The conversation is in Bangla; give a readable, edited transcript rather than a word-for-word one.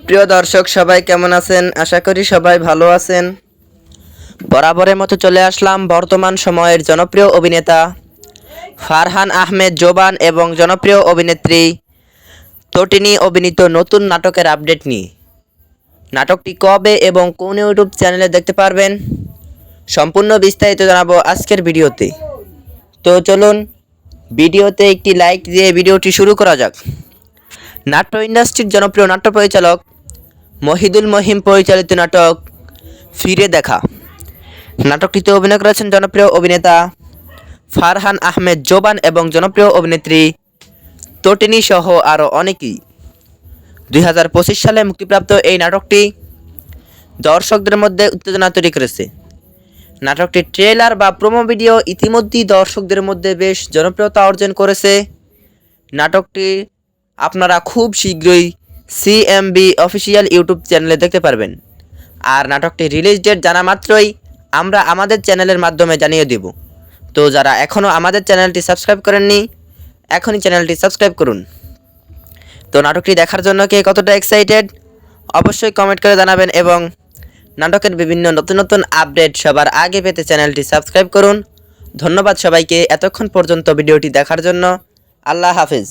প্রিয় দর্শক সবাই কেমন আছেন? আশা করি সবাই ভালো আছেন। বরাবরের মতো চলে আসলাম বর্তমান সময়ের জনপ্রিয় অভিনেতা ফারহান আহমেদ জোবান এবং জনপ্রিয় অভিনেত্রী তটিনী অভিনীত নতুন নাটকের আপডেট নিয়ে। নাটকটি কবে এবং কোন ইউটিউব চ্যানেলে দেখতে পারবেন সম্পূর্ণ বিস্তারিত জানাবো আজকের ভিডিওতে। তো চলুন ভিডিওতে একটি লাইক দিয়ে ভিডিওটি শুরু করা যাক। নাট্য ইন্ডাস্ট্রির জনপ্রিয় নাট্য পরিচালক মহিদুল মহিম পরিচালিত নাটক ফিরে দেখা। নাটকটিতে অভিনয় করেছেন জনপ্রিয় অভিনেতা ফারহান আহমেদ জোবান এবং জনপ্রিয় অভিনেত্রী তটিনী সহ আরও অনেকেই। 2025 সালে মুক্তিপ্রাপ্ত এই নাটকটি দর্শকদের মধ্যে উত্তেজনা তৈরি করেছে। নাটকটির ট্রেলার বা প্রোমো ভিডিও ইতিমধ্যেই দর্শকদের মধ্যে বেশ জনপ্রিয়তা অর্জন করেছে। নাটকটি আপনারা খুব শীঘ্রই সিএমবি অফিসিয়াল ইউটিউব চ্যানেলে দেখতে পারবেন। আর নাটকটি রিলিজ ডেট জানা মাত্রই আমরা আমাদের চ্যানেলের মাধ্যমে জানিয়ে দেব। তো যারা এখনও আমাদের চ্যানেলটি সাবস্ক্রাইব করেননি এখনই চ্যানেলটি সাবস্ক্রাইব করুন। তো নাটকটি দেখার জন্য কে কতটা এক্সাইটেড অবশ্যই কমেন্ট করে জানাবেন এবং নাটকের বিভিন্ন নতুন নতুন আপডেট সবার আগে পেতে চ্যানেলটি সাবস্ক্রাইব করুন। ধন্যবাদ সবাইকে এতক্ষণ পর্যন্ত ভিডিওটি দেখার জন্য। আল্লাহ হাফেজ।